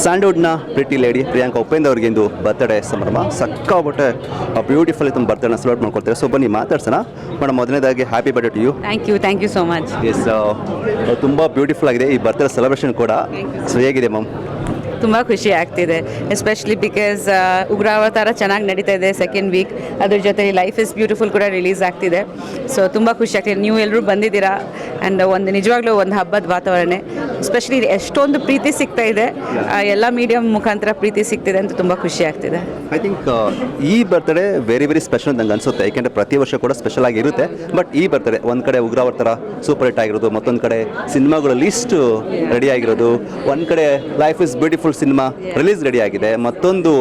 ಸ್ಯಾಂಡ್ವುಡ್ನ pretty lady Priyanka Upendra ಅವ್ರಿಗೆ ಇಂದು birthday ಸಂಭ್ರಮ ಸಕ್ಕಾಬಿಟ್ಟೆ beautiful ತಮ್ಮ ಬರ್ತ್ಡೇನ ಸೆಲೆಬ್ರೇಟ್ ಮಾಡ್ಕೊಳ್ತಾರೆ. ಸೊ ಬನ್ನಿ ಮಾತಾಡ್ಸೋಣ ಮೇಡಮ್. ಮೊದಲನೇದಾಗಿ happy birthday to you. Thank you so much. Yes, ತುಂಬ ಬ್ಯೂಟಿಫುಲ್ ಆಗಿದೆ ಈ ಬರ್ತ್ಡೇ ಸೆಲೆಬ್ರೇಷನ್ ಕೂಡ. ಸೊ ಹೇಗಿದೆ ಮ್ಯಾಮ್? ತುಂಬ ಖುಷಿ ಆಗ್ತಿದೆ, ಎಸ್ಪೆಷಲಿ ಬಿಕಾಸ್ ಉಗ್ರಾವತಾರ ಚೆನ್ನಾಗಿ ನಡೀತಾ ಇದೆ ಸೆಕೆಂಡ್ ವೀಕ್. ಅದ್ರ ಜೊತೆ ಲೈಫ್ ಇಸ್ ಬ್ಯೂಟಿಫುಲ್ ಕೂಡ ರಿಲೀಸ್ ಆಗ್ತಿದೆ. ಸೊ ತುಂಬ ಖುಷಿ ಆಗ್ತಿದೆ. ನೀವು ಎಲ್ಲರೂ ಬಂದಿದ್ದೀರಾ ಆ್ಯಂಡ್ ಒಂದು ನಿಜವಾಗ್ಲೂ ಒಂದು ಹಬ್ಬದ ವಾತಾವರಣ. ಎಸ್ಪೆಷಲಿ ಎಷ್ಟೊಂದು ಪ್ರೀತಿ ಸಿಗ್ತಾ ಇದೆ, ಎಲ್ಲ ಮೀಡಿಯಮ್ ಮುಖಾಂತರ ಪ್ರೀತಿ ಸಿಗ್ತಿದೆ ಅಂತ ತುಂಬ ಖುಷಿ ಆಗ್ತಿದೆ. ಐ ಥಿಂಕ್ ಈ ಬರ್ತ್ಡೇ ವೆರಿ ಸ್ಪೆಷಲ್ ಅಂತ ನಂಗೆ ಅನಿಸುತ್ತೆ. ಯಾಕೆಂದರೆ ಪ್ರತಿ ವರ್ಷ ಕೂಡ ಸ್ಪೆಷಲ್ ಆಗಿರುತ್ತೆ. ಬಟ್ ಈ ಬರ್ತ್ಡೇ ಒಂದು ಕಡೆ ಉಗ್ರಾವತಾರ ಸೂಪರ್ ಹಿಟ್ ಆಗಿರೋದು, ಮತ್ತೊಂದು ಕಡೆ ಸಿನಿಮಾಗಳ ಲಿಸ್ಟ್ ರೆಡಿ ಆಗಿರೋದು, ಒಂದು ಕಡೆ life is beautiful cinema release ready ಆಗಿದೆ, ಮತ್ತೊಂದು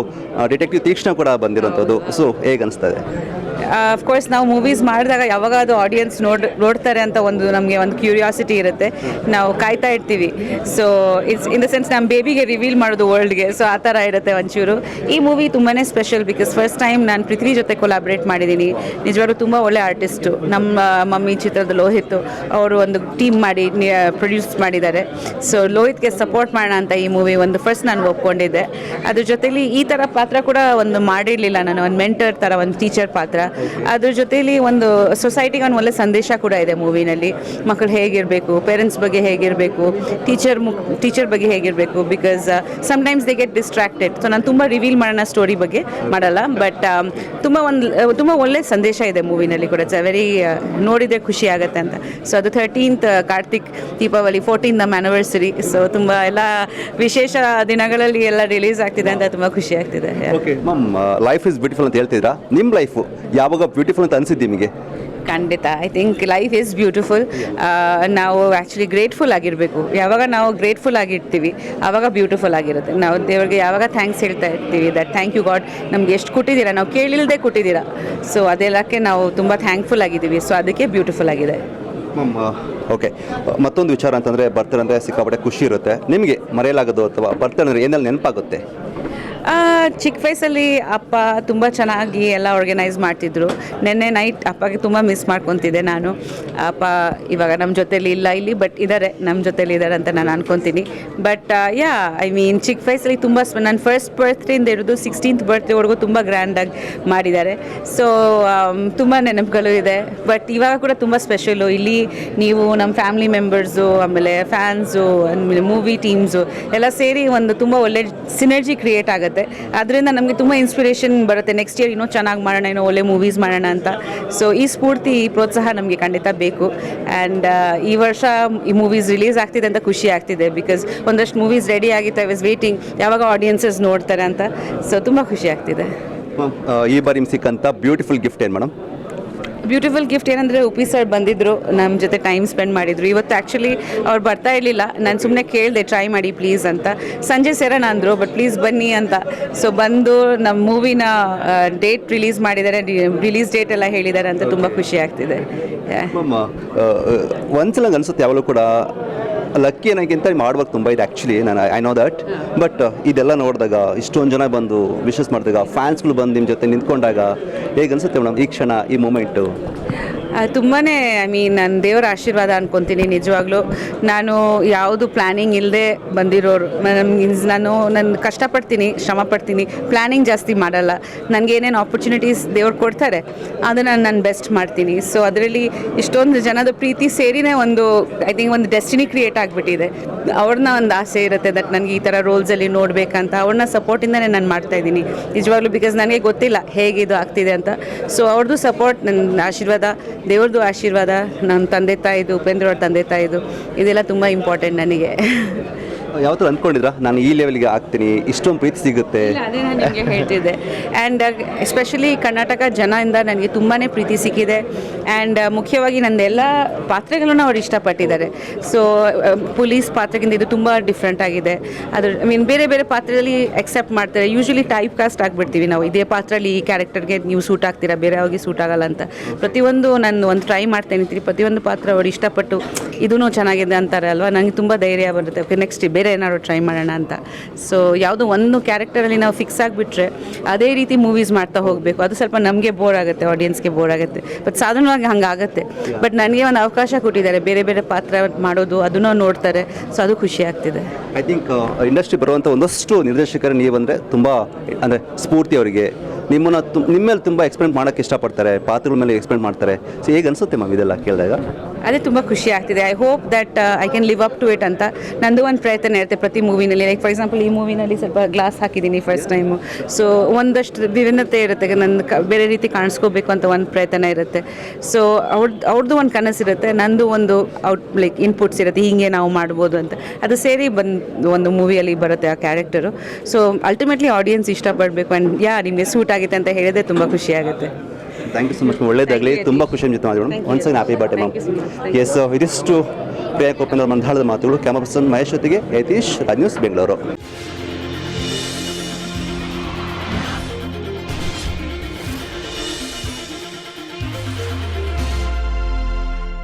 ಡಿಟೆಕ್ಟಿವ್ ತೀಕ್ಷ್ಣ ಕೂಡ ಬಂದಿರೋಂಥದ್ದು. ಸೊ ಹೇಗೆ ಅನಿಸ್ತದೆ? ಅಫ್ಕೋರ್ಸ್ ನಾವು ಮೂವೀಸ್ ಮಾಡಿದಾಗ ಯಾವಾಗ ಅದು ಆಡಿಯನ್ಸ್ ನೋಡ್ತಾರೆ ಅಂತ ನಮಗೆ ಒಂದು ಕ್ಯೂರಿಯಾಸಿಟಿ ಇರುತ್ತೆ, ನಾವು ಕಾಯ್ತಾ ಇರ್ತೀವಿ. So it's in the sense ನಮ್ಮ ಬೇಬಿಗೆ ರಿವೀಲ್ ಮಾಡೋದು ವರ್ಲ್ಡ್ಗೆ. ಸೊ ಆ ಥರ ಇರುತ್ತೆ ಒಂಚೂರು. ಈ ಮೂವಿ ತುಂಬಾ ಸ್ಪೆಷಲ್ ಬಿಕಾಸ್ ಫಸ್ಟ್ ಟೈಮ್ ನಾನು ಪೃಥ್ವಿ ಜೊತೆ ಕೊಲಾಬ್ರೇಟ್ ಮಾಡಿದ್ದೀನಿ. ನಿಜವಾಗ್ಲೂ ತುಂಬ ಒಳ್ಳೆ ಆರ್ಟಿಸ್ಟು. ನಮ್ಮ ಮಮ್ಮಿ ಚಿತ್ರದ ಲೋಹಿತ್ ಅವರು ಒಂದು ಟೀಮ್ ಮಾಡಿ ಪ್ರೊಡ್ಯೂಸ್ ಮಾಡಿದ್ದಾರೆ. ಸೊ ಲೋಹಿತ್ಗೆ ಸಪೋರ್ಟ್ ಮಾಡೋಣ ಅಂತ ಈ ಮೂವಿ ಒಂದು ಫಸ್ಟ್ ನಾನು ಒಪ್ಕೊಂಡಿದ್ದೆ. ಅದ್ರ ಜೊತೆಲಿ ಈ ಥರ ಪಾತ್ರ ಕೂಡ ಒಂದು ಮಾಡಿರಲಿಲ್ಲ ನಾನು, ಒಂದು ಮೆಂಟರ್ ಥರ, ಒಂದು ಟೀಚರ್ ಪಾತ್ರ. ಅದ್ರ ಜೊತೆಲಿ ಒಂದು ಸೊಸೈಟಿಗೆ ಒಂದು ಒಳ್ಳೆ ಸಂದೇಶ ಕೂಡ ಇದೆ ಮೂವಿನಲ್ಲಿ. ಮಕ್ಕಳು ಹೇಗಿರಬೇಕು, ಪೇರೆಂಟ್ಸ್ ಬಗ್ಗೆ ಹೇಗಿರಬೇಕು, ಟೀಚರ್ ಬಗ್ಗೆ ಹೇಗಿರಬೇಕು. Because sometimes they get distracted. So ನಾನು ತುಂಬ ರಿವೀಲ್ ಮಾಡೋಣ ಸ್ಟೋರಿ ಬಗ್ಗೆ ಮಾಡಲ್ಲ, ಬಟ್ ತುಂಬ ಒಳ್ಳೆ ಸಂದೇಶ ಇದೆ ಮೂವಿನಲ್ಲಿ ಕೂಡ. ಇಟ್ಸ್ ವೆರಿ ನೋಡಿದರೆ ಖುಷಿ ಆಗುತ್ತೆ ಅಂತ. ಸೊ ಅದು 13th ಕಾರ್ತಿಕ್ ದೀಪಾವಳಿ, 14th ನಮ್ಮ ಆ್ಯನಿವರ್ಸರಿ. ಸೊ ತುಂಬ ಎಲ್ಲ ವಿಶೇಷ ದಿನಗಳಲ್ಲಿ ಎಲ್ಲ ರಿಲೀಸ್ ಆಗ್ತಿದೆ ಅಂತ ತುಂಬ ಖುಷಿ ಆಗ್ತಿದೆ. Okay ma'am, life is beautiful ಅಂತ ಹೇಳ್ತಿದ್ರಾ. ನಿಮ್ಮ ಲೈಫು ಯಾವಾಗ ಬ್ಯೂಟಿಫುಲ್ ಅಂತ ಅನಿಸಿದ್ದು ನಿಮಗೆ? ಖಂಡಿತ. I think life is beautiful. ನಾವು ಆ್ಯಕ್ಚುಲಿ ಗ್ರೇಟ್ಫುಲ್ ಆಗಿರಬೇಕು. ಯಾವಾಗ ನಾವು ಗ್ರೇಟ್ಫುಲ್ ಆಗಿರ್ತೀವಿ ಆವಾಗ ಬ್ಯೂಟಿಫುಲ್ ಆಗಿರುತ್ತೆ. ನಾವು ದೇವರಿಗೆ ಯಾವಾಗ ಥ್ಯಾಂಕ್ಸ್ ಹೇಳ್ತಾ ಇರ್ತೀವಿ, ದಟ್ ಥ್ಯಾಂಕ್ ಯು ಗಾಡ್, ನಮ್ಗೆ ಎಷ್ಟು ಕೊಟ್ಟಿದ್ದೀರಾ, ನಾವು ಕೇಳಿಲ್ಲದೆ ಕೊಟ್ಟಿದ್ದೀರಾ. ಸೊ ಅದೆಲ್ಲಕ್ಕೆ ನಾವು ತುಂಬ ಥ್ಯಾಂಕ್ಫುಲ್ ಆಗಿದ್ದೀವಿ. ಸೊ ಅದಕ್ಕೆ ಬ್ಯೂಟಿಫುಲ್ ಆಗಿದೆ. ಮ್ಯಾಮ್ ಓಕೆ, ಮತ್ತೊಂದು ವಿಚಾರ ಅಂತಂದರೆ ಬರ್ತಾರೆ ಅಂದರೆ ಸಿಕ್ಕಾಪಟ್ಟೆ ಖುಷಿ ಇರುತ್ತೆ. ನಿಮಗೆ ಮರೆಯಲಾಗೋದು ಅಥವಾ ಬರ್ತಾರೆ ಅಂದರೆ ಏನೆಲ್ಲ ನೆನಪಾಗುತ್ತೆ? ಚಿಕ್ಕ ವಯಸ್ಸಲ್ಲಿ ಅಪ್ಪ ತುಂಬ ಚೆನ್ನಾಗಿ ಎಲ್ಲ ಆರ್ಗನೈಸ್ ಮಾಡ್ತಿದ್ರು. ನೆನ್ನೆ ನೈಟ್ ಅಪ್ಪಗೆ ತುಂಬ ಮಿಸ್ ಮಾಡ್ಕೊತಿದ್ದೆ ನಾನು. ಅಪ್ಪ ಇವಾಗ ನಮ್ಮ ಜೊತೇಲಿ ಇಲ್ಲ ಇಲ್ಲಿ, ಬಟ್ ಇದ್ದಾರೆ, ನಮ್ಮ ಜೊತೇಲಿ ಇದ್ದಾರೆ ಅಂತ ನಾನು ಅನ್ಕೊತೀನಿ. ಬಟ್ ಐ ಮೀನ್ ಚಿಕ್ಕ ವಯಸ್ಸಲ್ಲಿ ತುಂಬ ನನ್ನ ಫಸ್ಟ್ ಬರ್ತ್ಡೇಯಿಂದ ಹಿಡಿದು 16th ಬರ್ತ್ಡೇವರೆಗೂ ತುಂಬ ಗ್ರ್ಯಾಂಡಾಗಿ ಮಾಡಿದ್ದಾರೆ. ಸೊ ತುಂಬ ನೆನಪುಗಳು ಇದೆ. ಬಟ್ ಇವಾಗ ಕೂಡ ತುಂಬ ಸ್ಪೆಷಲು. ಇಲ್ಲಿ ನೀವು ನಮ್ಮ ಫ್ಯಾಮಿಲಿ ಮೆಂಬರ್ಸು, ಆಮೇಲೆ ಫ್ಯಾನ್ಸು, ಆಮೇಲೆ ಮೂವಿ ಟೀಮ್ಸು ಎಲ್ಲ ಸೇರಿ ಒಂದು ತುಂಬ ಒಳ್ಳೆ ಸಿನರ್ಜಿ ಕ್ರಿಯೇಟ್ ಆಗುತ್ತೆ. ಅದರಿಂದ ನಮಗೆ ತುಂಬ ಇನ್ಸ್ಪಿರೇಷನ್ ಬರುತ್ತೆ. ನೆಕ್ಸ್ಟ್ ಇಯರ್ ಇನ್ನೂ ಚೆನ್ನಾಗಿ ಮಾಡೋಣ, ಇನ್ನೂ ಒಳ್ಳೆ ಮೂವೀಸ್ ಮಾಡೋಣ ಅಂತ. ಸೊ ಈ ಸ್ಫೂರ್ತಿ, ಈ ಪ್ರೋತ್ಸಾಹ ನಮಗೆ ಖಂಡಿತ ಬೇಕು. ಆ್ಯಂಡ್ ಈ ವರ್ಷ ಈ ಮೂವೀಸ್ ರಿಲೀಸ್ ಆಗ್ತಿದೆ ಅಂತ ಖುಷಿ ಆಗ್ತಿದೆ. ಬಿಕಾಸ್ ಒಂದಷ್ಟು ಮೂವೀಸ್ ರೆಡಿ ಆಗಿತ್ತು. ಐ ವಾಸ್ ವೇಟಿಂಗ್ ಯಾವಾಗ ಆಡಿಯನ್ಸಸ್ ನೋಡ್ತಾರೆ ಅಂತ. ಸೊ ತುಂಬ ಖುಷಿ ಆಗ್ತಿದೆ. ಈ ಬಾರಿ ನಿಮ್ಗೆ ಸಿಕ್ಕಂಥ ಬ್ಯೂಟಿಫುಲ್ ಗಿಫ್ಟ್ ಏನು ಮೇಡಮ್? ಬ್ಯೂಟಿಫುಲ್ ಗಿಫ್ಟ್ ಏನಂದರೆ ಉಪಿ ಸರ್ ಬಂದಿದ್ದರು, ನಮ್ಮ ಜೊತೆ ಟೈಮ್ ಸ್ಪೆಂಡ್ ಮಾಡಿದರು. ಇವತ್ತು ಆ್ಯಕ್ಚುಲಿ ಅವ್ರು ಬರ್ತಾ ಇರಲಿಲ್ಲ. ನಾನು ಸುಮ್ಮನೆ ಕೇಳಿದೆ ಟ್ರೈ ಮಾಡಿ ಪ್ಲೀಸ್ ಅಂತ. ಸಂಜೆ ಸೇರೋಣ ಅಂದರು, ಬಟ್ ಪ್ಲೀಸ್ ಬನ್ನಿ ಅಂತ. ಸೊ ಬಂದು ನಮ್ಮ ಮೂವಿನ ಡೇಟ್ ರಿಲೀಸ್ ಮಾಡಿದ್ದಾರೆ, ರಿಲೀಸ್ ಡೇಟ್ ಎಲ್ಲ ಹೇಳಿದ್ದಾರೆ ಅಂತ ತುಂಬ ಖುಷಿ ಆಗ್ತಿದೆ. ಒಂದ್ಸಲ ಅನಿಸುತ್ತೆ ಯಾವಾಗಲೂ ಕೂಡ ಲಕ್ಕಿ ಅನ್ನೋಕ್ಕಿಂತ ಮಾಡ್ಬೇಕು ತುಂಬ ಇದೆ ಆ್ಯಕ್ಚುಲಿ. ನಾನು ಐ ನೋ ದಟ್. ಬಟ್ ಇದೆಲ್ಲ ನೋಡಿದಾಗ, ಇಷ್ಟೊಂದು ಜನ ಬಂದು ವಿಶಸ್ ಮಾಡಿದಾಗ, ಫ್ಯಾನ್ಸ್ಗಳು ಬಂದು ನಿಮ್ಮ ಜೊತೆ ನಿಂತ್ಕೊಂಡಾಗ ಹೇಗೆ ಅನಿಸುತ್ತೆ ಮೇಡಮ್ ಈ ಕ್ಷಣ, ಈ ಮೂಮೆಂಟು? ತುಂಬಾ ಐ ಮೀನ್ ನನ್ನ ದೇವರ ಆಶೀರ್ವಾದ ಅನ್ಕೊತೀನಿ ನಿಜವಾಗ್ಲೂ. ನಾನು ಯಾವುದು ಪ್ಲ್ಯಾನಿಂಗ್ ಇಲ್ಲದೆ ಬಂದಿರೋರು. ನಾನು ಕಷ್ಟಪಡ್ತೀನಿ, ಶ್ರಮ ಪಡ್ತೀನಿ, ಪ್ಲ್ಯಾನಿಂಗ್ ಜಾಸ್ತಿ ಮಾಡಲ್ಲ. ನನಗೇನೇನು ಆಪರ್ಚುನಿಟೀಸ್ ದೇವ್ರು ಕೊಡ್ತಾರೆ ಅದನ್ನು ನಾನು ಬೆಸ್ಟ್ ಮಾಡ್ತೀನಿ. ಸೊ ಅದರಲ್ಲಿ ಇಷ್ಟೊಂದು ಜನದ ಪ್ರೀತಿ ಸೇರಿನೇ ಐ ಥಿಂಕ್ ಒಂದು ಡೆಸ್ಟಿನಿ ಕ್ರಿಯೇಟ್ ಆಗಿಬಿಟ್ಟಿದೆ. ಅವ್ರನ್ನ ಒಂದು ಆಸೆ ಇರುತ್ತೆ ದಟ್ ನನಗೆ ಈ ಥರ ರೋಲ್ಸಲ್ಲಿ ನೋಡಬೇಕಂತ. ಅವ್ರನ್ನ ಸಪೋರ್ಟಿಂದನೇ ನಾನು ಮಾಡ್ತಾಯಿದ್ದೀನಿ ನಿಜವಾಗ್ಲೂ. ಬಿಕಾಸ್ ನನಗೆ ಗೊತ್ತಿಲ್ಲ ಹೇಗಿದು ಆಗ್ತಿದೆ ಅಂತ. ಸೊ ಅವ್ರದ್ದು ಸಪೋರ್ಟ್, ನನ್ನ ಆಶೀರ್ವಾದ, ದೇವ್ರದ್ದು ಆಶೀರ್ವಾದ, ನನ್ನ ತಂದೆ ತಾಯಿದು, ಉಪೇಂದ್ರ ಅವ್ರ ತಂದೆ ತಾಯಿದು, ಇದೆಲ್ಲ ತುಂಬ ಇಂಪಾರ್ಟೆಂಟ್ ನನಗೆ. ಯಾವತ್ತೂ ಅಂದ್ಕೊಂಡಿದ್ರಾ ನಾನು ಈ ಲೆವೆಲ್ಗೆ ಆಗ್ತೀನಿ, ಇಷ್ಟೊಂದು ಪ್ರೀತಿ ಸಿಗುತ್ತೆ? ಅದೇ ನಾನು ನಿಮಗೆ ಹೇಳ್ತಿದ್ದೆ. ಆ್ಯಂಡ್ ಎಸ್ಪೆಷಲಿ ಕರ್ನಾಟಕ ಜನದಿಂದ ನನಗೆ ತುಂಬಾ ಪ್ರೀತಿ ಸಿಕ್ಕಿದೆ. ಆ್ಯಂಡ್ ಮುಖ್ಯವಾಗಿ ನನ್ನದೆಲ್ಲ ಪಾತ್ರಗಳನ್ನು ಅವ್ರು ಇಷ್ಟಪಟ್ಟಿದ್ದಾರೆ. ಸೊ ಪೊಲೀಸ್ ಪಾತ್ರಕ್ಕಿಂತ ಇದು ತುಂಬ ಡಿಫ್ರೆಂಟ್ ಆಗಿದೆ. ಅದ್ರ ಐ ಮೀನ್ ಬೇರೆ ಬೇರೆ ಪಾತ್ರದಲ್ಲಿ ಎಕ್ಸೆಪ್ಟ್ ಮಾಡ್ತಾರೆ. ಯೂಶ್ವಲಿ ಟೈಪ್ ಕಾಸ್ಟ್ ಆಗಿಬಿಡ್ತೀವಿ ನಾವು. ಇದೇ ಪಾತ್ರದಲ್ಲಿ ಈ ಕ್ಯಾರೆಕ್ಟರ್ಗೆ ನೀವು ಸೂಟ್ ಆಗ್ತೀರಾ, ಬೇರೆ ಅವ್ರಿಗೆ ಸೂಟ್ ಆಗಲ್ಲ ಅಂತ. ಪ್ರತಿಯೊಂದು ನಾನು ಒಂದು ಟ್ರೈ ಮಾಡ್ತಾ ನಿಂತೀನಿ. ಪ್ರತಿಯೊಂದು ಪಾತ್ರ ಅವ್ರು ಇಷ್ಟಪಟ್ಟು ಇದೂ ಚೆನ್ನಾಗಿದೆ ಅಂತಾರೆ ಅಲ್ವಾ, ನನಗೆ ತುಂಬ ಧೈರ್ಯ ಬರುತ್ತೆ. ಓಕೆ ನೆಕ್ಸ್ಟ್ ಬೇರೆ ಬೇರೆ ಏನಾದ್ರು ಟ್ರೈ ಮಾಡೋಣ ಅಂತ. ಸೊ ಯಾವುದೋ ಒಂದು ಕ್ಯಾರೆಕ್ಟರಲ್ಲಿ ನಾವು ಫಿಕ್ಸ್ ಆಗಿಬಿಟ್ರೆ ಅದೇ ರೀತಿ ಮೂವೀಸ್ ಮಾಡ್ತಾ ಹೋಗಬೇಕು, ಅದು ಸ್ವಲ್ಪ ನಮಗೆ ಬೋರ್ ಆಗುತ್ತೆ, ಆಡಿಯನ್ಸ್ಗೆ ಬೋರ್ ಆಗುತ್ತೆ. ಬಟ್ ಸಾಧಾರಣವಾಗಿ ಹಂಗಾಗುತ್ತೆ. ಬಟ್ ನನಗೆ ಒಂದು ಅವಕಾಶ ಕೊಟ್ಟಿದ್ದಾರೆ ಬೇರೆ ಬೇರೆ ಪಾತ್ರ ಮಾಡೋದು, ಅದನ್ನು ನೋಡ್ತಾರೆ. ಸೊ ಅದು ಖುಷಿ ಆಗ್ತಿದೆ. ಐ ಥಿಂಕ್ ಇಂಡಸ್ಟ್ರಿ ಬರುವಂಥ ಒಂದಷ್ಟು ನಿರ್ದೇಶಕರು ನೀವು ಅಂದರೆ ತುಂಬ ಅಂದರೆ ಸ್ಫೂರ್ತಿ ಅವರಿಗೆ ನಿಮ್ಮನ್ನು ನಿಮ್ಮ ಮೇಲೆ ತುಂಬ ಎಕ್ಸ್ಪೆರಿಮೆಂಟ್ ಮಾಡೋಕ್ಕೆ ಇಷ್ಟಪಡ್ತಾರೆ, ಪಾತ್ರಗಳ ಮೇಲೆ ಎಕ್ಸ್ಪೆರಿಮೆಂಟ್ ಮಾಡ್ತಾರೆ. ಸೊ ಹೇಗೆ ಅನಿಸುತ್ತೆ ಮ್ಯಾಮ್ ಇದೆಲ್ಲ ಕೇಳಿದಾಗ? ಅದೇ ತುಂಬ ಖುಷಿ ಆಗ್ತಿದೆ. I hope that I can live up to it ಅಂತ ನಂದು ಒಂದು ಪ್ರಯತ್ನ ಇರುತ್ತೆ ಪ್ರತಿ ಮೂವಿನಲ್ಲಿ. ಲೈಕ್ ಫಾರ್ ಎಕ್ಸಾಂಪಲ್ ಈ ಮೂವಿನಲ್ಲಿ ಸ್ವಲ್ಪ ಗ್ಲಾಸ್ ಹಾಕಿದ್ದೀನಿ ಫಸ್ಟ್ ಟೈಮು. ಸೊ ಒಂದಷ್ಟು ವಿಭಿನ್ನತೆ ಇರುತ್ತೆ, ನನ್ನ ಬೇರೆ ರೀತಿ ಕಾಣಿಸ್ಕೋಬೇಕು ಅಂತ ಒಂದು ಪ್ರಯತ್ನ ಇರುತ್ತೆ. ಸೊ ಅವ್ರದ್ದು ಒಂದು ಕನಸಿರುತ್ತೆ, ನಂದು ಒಂದು ಲೈಕ್ ಇನ್ಪುಟ್ಸ್ ಇರುತ್ತೆ, ಹೀಗೆ ನಾವು ಮಾಡ್ಬೋದು ಅಂತ. ಅದು ಸೇರಿ ಬಂದು ಒಂದು ಮೂವಿಯಲ್ಲಿ ಬರುತ್ತೆ ಆ ಕ್ಯಾರೆಕ್ಟರು. ಸೊ ಅಲ್ಟಿಮೇಟ್ಲಿ ಆಡಿಯನ್ಸ್ ಇಷ್ಟಪಡಬೇಕು ಆ್ಯಂಡ್ ನಿಮಗೆ ಸೂಟ್ ಆಗಿದೆ ಅಂತ ಹೇಳಿದ್ರೆ ತುಂಬ ಖುಷಿ ಆಗುತ್ತೆ. Thank you so much. ಒಳ್ಳೆಯದಾಗಲಿ. ತುಂಬ ಖುಷಿ ಜೊತೆ ಮಾತಾಡೋಣ. Once again happy birthday ma'am. Yes, ಇದಿಷ್ಟು ಪ್ರಿಯಾ ಕೋಪೇಂದ್ರ ಮಂಧಾಳದ ಮಾತುಗಳು. ಕ್ಯಾಮರಾ ಪರ್ಸನ್ ಮಹೇಶ್ ಜೊತೆಗೆ ಯತೀಶ್, ರಾಜ್ ನ್ಯೂಸ್, ಬೆಂಗಳೂರು.